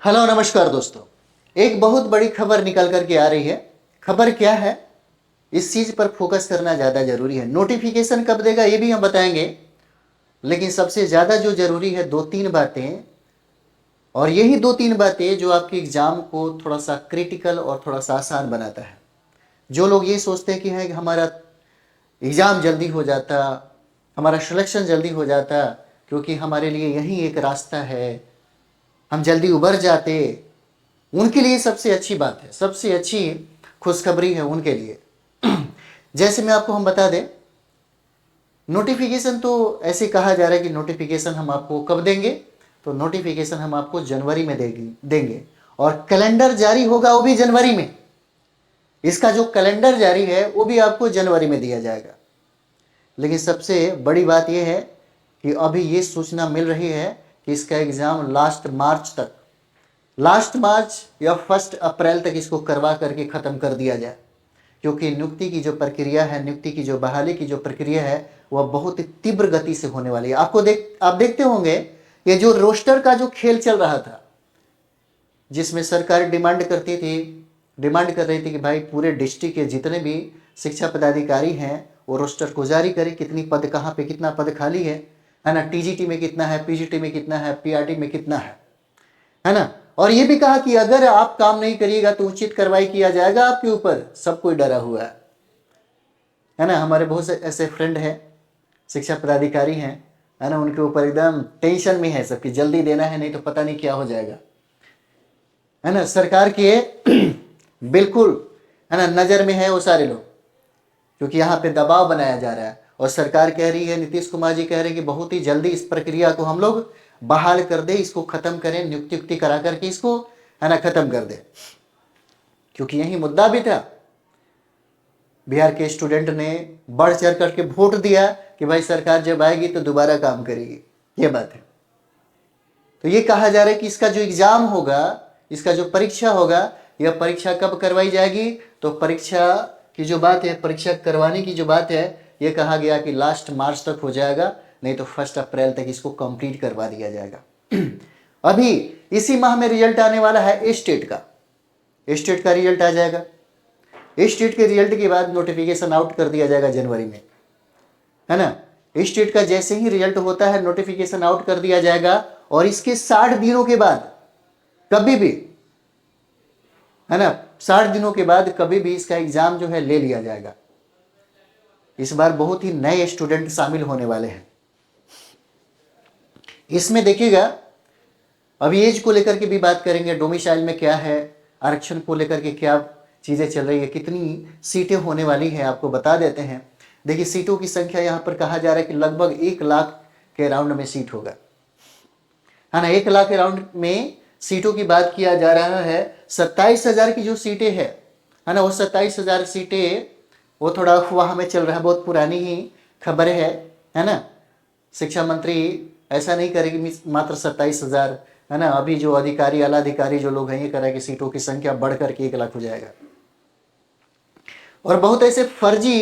Hello नमस्कार दोस्तों। एक बहुत बड़ी खबर निकल करके आ रही है। खबर क्या है, इस चीज पर फोकस करना ज्यादा जरूरी है। नोटिफिकेशन कब देगा ये भी हम बताएंगे, लेकिन सबसे ज्यादा जो जरूरी है दो तीन बातें, और यही दो तीन बातें जो आपके एग्जाम को थोड़ा सा क्रिटिकल और थोड़ा सा आसान बनाता है। जो लोग ये सोचते हैं कि है कि हमारा एग्जाम जल्दी हो जाता, हमारा सिलेक्शन जल्दी हो जाता, क्योंकि हमारे लिए यही एक रास्ता है, हम जल्दी उबर जाते, उनके लिए सबसे अच्छी बात है, सबसे अच्छी खुशखबरी है उनके लिए। जैसे मैं आपको हम बता दें, नोटिफिकेशन तो ऐसे कहा जा रहा है कि नोटिफिकेशन हम आपको कब देंगे, तो नोटिफिकेशन हम आपको जनवरी में देंगे और कैलेंडर जारी होगा वो भी जनवरी में। इसका जो कैलेंडर जारी है वो भी आपको जनवरी में दिया जाएगा। लेकिन सबसे बड़ी बात यह है कि अभी ये सूचना मिल रही है कि इसका एग्जाम लास्ट मार्च या 1 अप्रैल तक इसको करवा करके ख़त्म कर दिया जाए, क्योंकि नियुक्ति की जो प्रक्रिया है, नियुक्ति की जो बहाली की जो प्रक्रिया है, वह बहुत ही तीव्र गति से होने वाली है। आप देखते होंगे ये जो रोस्टर का जो खेल चल रहा था, जिसमें सरकार डिमांड कर रही थी कि भाई पूरे डिस्ट्रिक्ट के जितने भी शिक्षा पदाधिकारी हैं वो रोस्टर को जारी करें, कितनी पद कहाँ पे कितना पद खाली है ना, टीजीटी में कितना है, पीजीटी में कितना है, पीआरटी में कितना है ना। और ये भी कहा कि अगर आप काम नहीं करिएगा तो उचित कार्रवाई किया जाएगा आपके ऊपर। सब कोई डरा हुआ है ना। हमारे बहुत से ऐसे फ्रेंड हैं, शिक्षा पदाधिकारी हैं, है ना, उनके ऊपर एकदम टेंशन में है सबकी, जल्दी देना है नहीं तो पता नहीं क्या हो जाएगा, है ना। सरकार के बिल्कुल, है ना, नजर में है वो सारे लोग, क्योंकि यहाँ पे दबाव बनाया जा रहा है और सरकार कह रही है, नीतीश कुमार जी कह रहे हैं कि बहुत ही जल्दी इस प्रक्रिया को हम लोग बहाल कर दे, इसको खत्म करें, नियुक्ति करा करके इसको, है ना, खत्म कर दे। क्योंकि यही मुद्दा भी था, बिहार के स्टूडेंट ने बढ़ चढ़ करके वोट दिया कि भाई सरकार जब आएगी तो दोबारा काम करेगी, ये बात है। तो ये कहा जा रहा है कि इसका जो एग्जाम होगा, इसका जो परीक्षा होगा, यह परीक्षा कब करवाई जाएगी, तो परीक्षा की जो बात है, परीक्षा करवाने की जो बात है, यह कहा गया कि लास्ट मार्च तक हो जाएगा, नहीं तो 1 अप्रैल तक इसको कंप्लीट करवा दिया जाएगा। अभी इसी माह में रिजल्ट आने वाला है स्टेट का रिजल्ट आ जाएगा। स्टेट के रिजल्ट के बाद नोटिफिकेशन आउट कर दिया जाएगा जनवरी में, है ना। स्टेट का जैसे ही रिजल्ट होता है नोटिफिकेशन आउट कर दिया जाएगा और इसके 60 दिनों के बाद कभी भी, है ना, 60 दिनों के बाद कभी भी इसका एग्जाम जो है ले लिया जाएगा। इस बार बहुत ही नए स्टूडेंट शामिल होने वाले हैं इसमें। देखिएगा, अभी एज को लेकर के भी बात करेंगे, डोमिसाइल में क्या है, आरक्षण को लेकर के क्या चीजें चल रही है, कितनी सीटें होने वाली है, आपको बता देते हैं। देखिए, सीटों की संख्या यहाँ पर कहा जा रहा है कि लगभग 1 लाख के राउंड में सीट होगा, है ना। 1 लाख के राउंड में सीटों की बात किया जा रहा है। 27,000 की जो सीटें है ना, वो 27,000 सीटें वो थोड़ा अफवाह में चल रहा है, बहुत पुरानी ही खबर है ना। शिक्षा मंत्री ऐसा नहीं करेगी मात्र 27,000, है ना। अभी जो अधिकारी, आला अधिकारी जो लोग हैं, ये कह रहे हैं कि सीटों की संख्या बढ़ करके 1 लाख हो जाएगा। और बहुत ऐसे फर्जी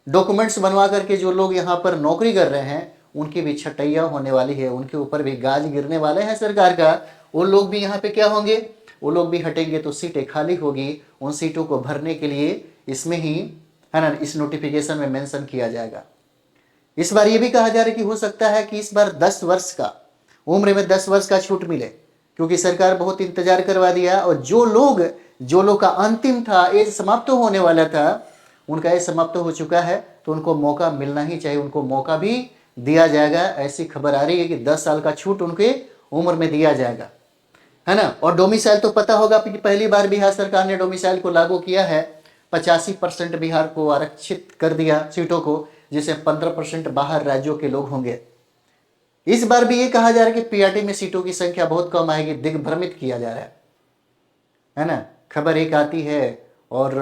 डॉक्यूमेंट्स बनवा करके जो लोग यहाँ पर नौकरी कर रहे हैं, उनकी भी छटैया होने वाली है, उनके ऊपर भी गाज गिरने वाले हैं सरकार का। वो लोग भी यहाँ पे क्या होंगे, वो लोग भी हटेंगे तो सीटें खाली होगी। उन सीटों को भरने के लिए इसमें ही, है ना, इस नोटिफिकेशन में मेंशन किया जाएगा। इस बार ये भी कहा जा रहा है कि हो सकता है कि इस बार 10 वर्ष का उम्र में 10 वर्ष का छूट मिले, क्योंकि सरकार बहुत इंतजार करवा दिया और जो लोग का अंतिम था, एज समाप्त होने वाला था, उनका एज समाप्त हो चुका है, तो उनको मौका मिलना ही चाहिए, उनको मौका भी दिया जाएगा। ऐसी खबर आ रही है कि 10 साल का छूट उनके उम्र में दिया जाएगा, है ना। और डोमिसाइल तो पता होगा कि पहली बार बिहार सरकार ने डोमिसाइल को लागू किया है। 85% बिहार को आरक्षित कर दिया सीटों को, जिसे 15% बाहर राज्यों के लोग होंगे। इस बार भी ये कहा जा रहा है कि पीआरटी में सीटों की संख्या बहुत कम आएगी, दिग्भ्रमित किया जा रहा है ना। खबर एक आती है और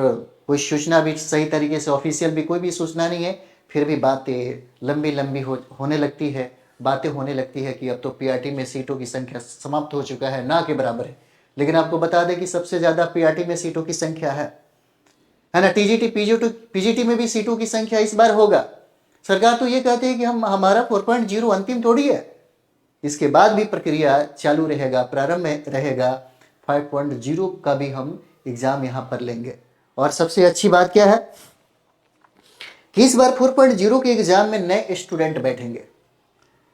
कोई सूचना भी सही तरीके से, ऑफिशियल भी कोई भी सूचना नहीं है, फिर भी बातें लंबी लंबी होने लगती है, बातें होने लगती है कि अब तो पीआरटी में सीटों की संख्या समाप्त हो चुका है, ना के बराबर है। लेकिन आपको बता दें कि सबसे ज़्यादा पीआरटी में सीटों की संख्या है ना। टीजीटी पीजीटी में भी सीटों की संख्या इस बार होगा। सरकार तो ये कहते हैं कि हमारा 4.0 अंतिम थोड़ी है, इसके बाद भी प्रक्रिया चालू रहेगा, प्रारंभ में रहेगा, 5.0 का भी हम एग्ज़ाम यहाँ पर लेंगे। और सबसे अच्छी बात क्या है कि इस बार 4.0 के एग्ज़ाम में नए स्टूडेंट बैठेंगे,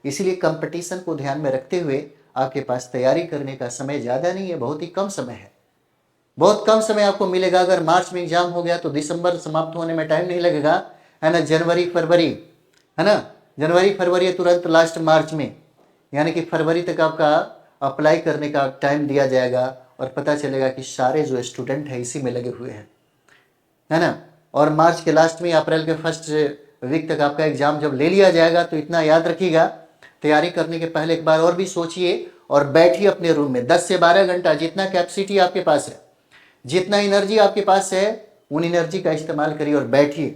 इसीलिए कंपटीशन को ध्यान में रखते हुए आपके पास तैयारी करने का समय ज़्यादा नहीं है, बहुत ही कम समय है, बहुत कम समय आपको मिलेगा। अगर मार्च में एग्जाम हो गया तो दिसंबर समाप्त होने में टाइम नहीं लगेगा, है ना, जनवरी फरवरी, है ना, जनवरी फरवरी तुरंत लास्ट मार्च में, यानी कि फरवरी तक आपका अप्लाई करने का टाइम दिया जाएगा और पता चलेगा कि सारे जो स्टूडेंट हैं इसी में लगे हुए हैं, है ना। और मार्च के लास्ट में अप्रैल के फर्स्ट वीक तक आपका एग्जाम जब ले लिया जाएगा तो इतना याद रखिएगा, तैयारी करने के पहले एक बार और भी सोचिए और बैठिए अपने रूम में 10 से 12 घंटा, जितना कैपेसिटी आपके पास है, जितना एनर्जी आपके पास है, उन एनर्जी का इस्तेमाल करिए और बैठिए,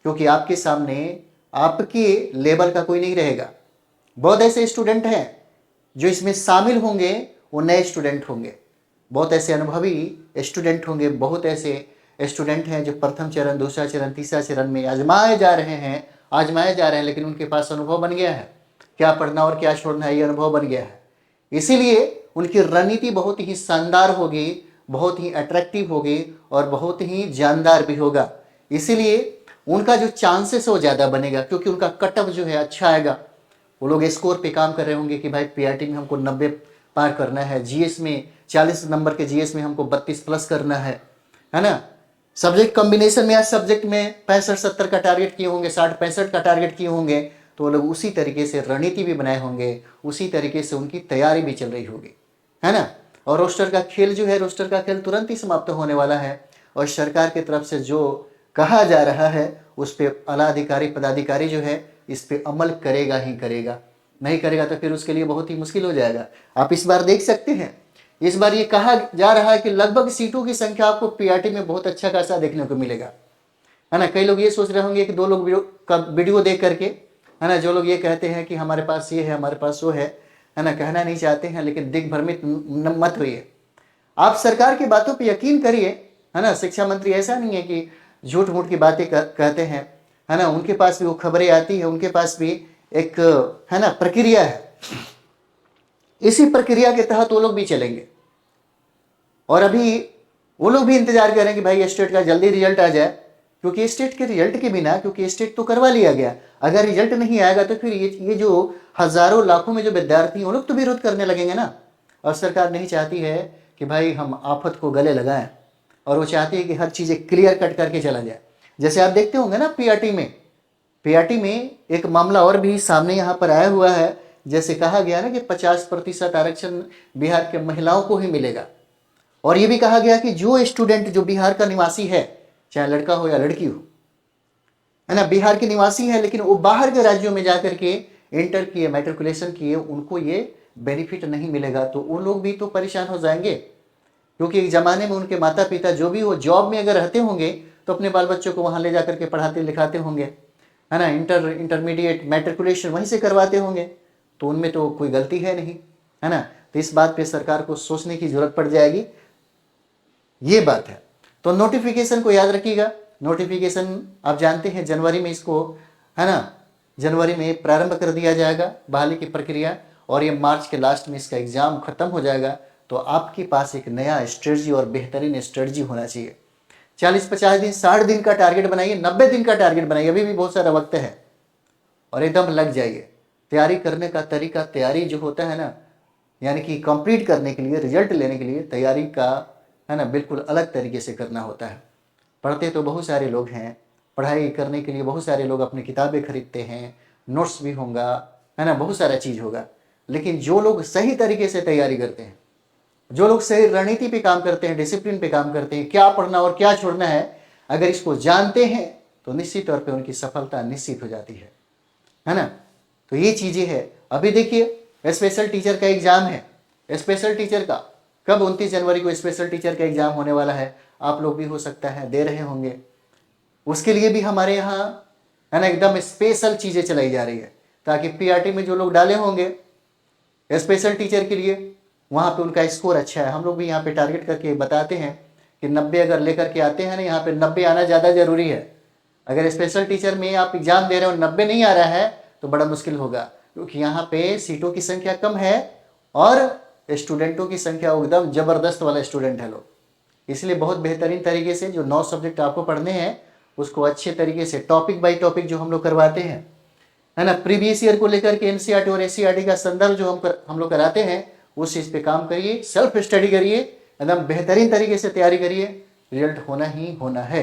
क्योंकि आपके सामने आपके लेवल का कोई नहीं रहेगा। बहुत ऐसे स्टूडेंट हैं जो इसमें शामिल होंगे, वो नए स्टूडेंट होंगे, बहुत ऐसे अनुभवी स्टूडेंट होंगे, बहुत ऐसे स्टूडेंट हैं जो प्रथम चरण, दूसरा चरण, तीसरा चरण में आजमाए जा रहे हैं, लेकिन उनके पास अनुभव बन गया है, क्या पढ़ना और क्या छोड़ना है ये अनुभव बन गया है। इसीलिए उनकी रणनीति बहुत ही शानदार होगी, बहुत ही अट्रैक्टिव होगी और बहुत ही जानदार भी होगा। इसीलिए उनका जो चांसेस है वो ज़्यादा बनेगा, क्योंकि उनका कटअप जो है अच्छा आएगा। वो लोग स्कोर पे काम कर रहे होंगे कि भाई पीआरटी में हमको 90 पार करना है, जीएस में 40 नंबर के जीएस में हमको 32 प्लस करना है ना। सब्जेक्ट कॉम्बिनेशन में या सब्जेक्ट में 65-70 का टारगेट किए होंगे, 60-65 का टारगेट किए होंगे, तो वो लोग उसी तरीके से रणनीति भी बनाए होंगे, उसी तरीके से उनकी तैयारी भी चल रही होगी, है ना। और रोस्टर का खेल जो है, रोस्टर का खेल तुरंत ही समाप्त होने वाला है और सरकार की तरफ से जो कहा जा रहा है उस पर आला अधिकारी पदाधिकारी जो है इस पर अमल करेगा ही करेगा, नहीं करेगा तो फिर उसके लिए बहुत ही मुश्किल हो जाएगा। आप इस बार देख सकते हैं, इस बार ये कहा जा रहा है कि लगभग सीटों की संख्या आपको पीआरटी में बहुत अच्छा खासा देखने को मिलेगा, है ना। कई लोग ये सोच रहे होंगे कि दो लोग वीडियो देख करके, है ना, जो लोग ये कहते हैं कि हमारे पास ये है, हमारे पास वो है ना, कहना नहीं चाहते हैं, लेकिन दिग्भ्रमित मत होइए, आप सरकार की बातों पर यकीन करिए, है ना। शिक्षा मंत्री ऐसा नहीं है कि झूठ मूठ की बातें कहते हैं, है ना, उनके पास भी वो खबरें आती है, उनके पास भी एक, है ना, प्रक्रिया है, इसी प्रक्रिया के तहत वो लोग भी चलेंगे। और अभी वो लोग भी इंतजार करें कि भाई स्टेट का जल्दी रिजल्ट आ जाए, क्योंकि स्टेट के रिजल्ट के बिना, क्योंकि स्टेट तो करवा लिया गया, अगर रिजल्ट नहीं आएगा तो फिर ये जो हजारों लाखों में जो विद्यार्थी हैं वो लोग तो विरोध करने लगेंगे ना। और सरकार नहीं चाहती है कि भाई हम आफत को गले लगाएं, और वो चाहती है कि हर चीज़ क्लियर कट करके चला जाए। जैसे आप देखते होंगे ना पीआरटी में एक मामला और भी सामने यहाँ पर आया हुआ है, जैसे कहा गया ना कि 50% आरक्षण बिहार के महिलाओं को ही मिलेगा, और ये भी कहा गया कि जो स्टूडेंट जो बिहार का निवासी है, चाहे लड़का हो या लड़की हो, है ना, बिहार के निवासी है लेकिन वो बाहर के राज्यों में जाकर के इंटर किए, मैट्रिकुलेशन किए, उनको ये बेनिफिट नहीं मिलेगा, तो वो लोग भी तो परेशान हो जाएंगे। क्योंकि एक ज़माने में उनके माता पिता जो भी हो जॉब में अगर रहते होंगे तो अपने बाल बच्चों को वहाँ ले जाकर के पढ़ाते लिखाते होंगे, है ना, इंटरमीडिएट मैट्रिकुलेशन वहीं से करवाते होंगे, तो उनमें तो कोई गलती है नहीं, है ना। तो इस बात पे सरकार को सोचने की जरूरत पड़ जाएगी, ये बात है। तो नोटिफिकेशन को याद रखिएगा, नोटिफिकेशन आप जानते हैं जनवरी में इसको, है ना, जनवरी में प्रारंभ कर दिया जाएगा बहाली की प्रक्रिया, और ये मार्च के लास्ट में इसका एग्जाम खत्म हो जाएगा। तो आपके पास एक नया स्ट्रेटजी और बेहतरीन स्ट्रेटजी होना चाहिए। 40-50 दिन, 60 दिन का टारगेट बनाइए, 90 दिन का टारगेट बनाइए, अभी भी बहुत सारा वक्त है, और एकदम लग जाइए। तैयारी करने का तरीका, तैयारी जो होता है ना, यानी कि कंप्लीट करने के लिए, रिजल्ट लेने के लिए तैयारी का, है ना, बिल्कुल अलग तरीके से करना होता है। पढ़ते तो बहुत सारे लोग हैं, पढ़ाई करने के लिए बहुत सारे लोग अपनी किताबें खरीदते हैं, नोट्स भी होगा, है ना, बहुत सारा चीज़ होगा, लेकिन जो लोग सही तरीके से तैयारी करते हैं, जो लोग सही रणनीति पे काम करते हैं, डिसिप्लिन पे काम करते हैं, क्या पढ़ना और क्या छोड़ना है, अगर इसको जानते हैं तो निश्चित तौर पे उनकी सफलता निश्चित हो जाती है ना। तो ये चीज़ें हैं। अभी देखिए स्पेशल टीचर का एग्ज़ाम है, स्पेशल टीचर का कब 29 जनवरी को स्पेशल टीचर का एग्ज़ाम होने वाला है, आप लोग भी हो सकता है दे रहे होंगे। उसके लिए भी हमारे यहाँ, है ना, एकदम स्पेशल चीज़ें चलाई जा रही है, ताकि पीआरटी में जो लोग डाले होंगे स्पेशल टीचर के लिए, वहाँ पे उनका स्कोर अच्छा है। हम लोग भी यहाँ पे टारगेट करके बताते हैं कि 90 अगर लेकर के आते हैं ना, यहाँ पे 90 आना ज़्यादा ज़रूरी है। अगर स्पेशल टीचर में आप एग्ज़ाम दे रहे हो 90 नहीं आ रहा है तो बड़ा मुश्किल होगा, क्योंकि यहाँ पे सीटों की संख्या कम है और स्टूडेंटों की संख्या एकदम ज़बरदस्त वाला स्टूडेंट है लोग, इसलिए बहुत बेहतरीन तरीके से जो 9 सब्जेक्ट आपको पढ़ने हैं उसको अच्छे तरीके से टॉपिक बाय टॉपिक जो हम लोग करवाते हैं, है ना, प्रीवियस ईयर को लेकर के एनसीईआरटी और एससीईआरटी का संदर्भ जो हम लोग कराते हैं उस चीज़ पे काम करिए, सेल्फ स्टडी करिए, एकदम बेहतरीन तरीके से तैयारी करिए, रिजल्ट होना ही होना है।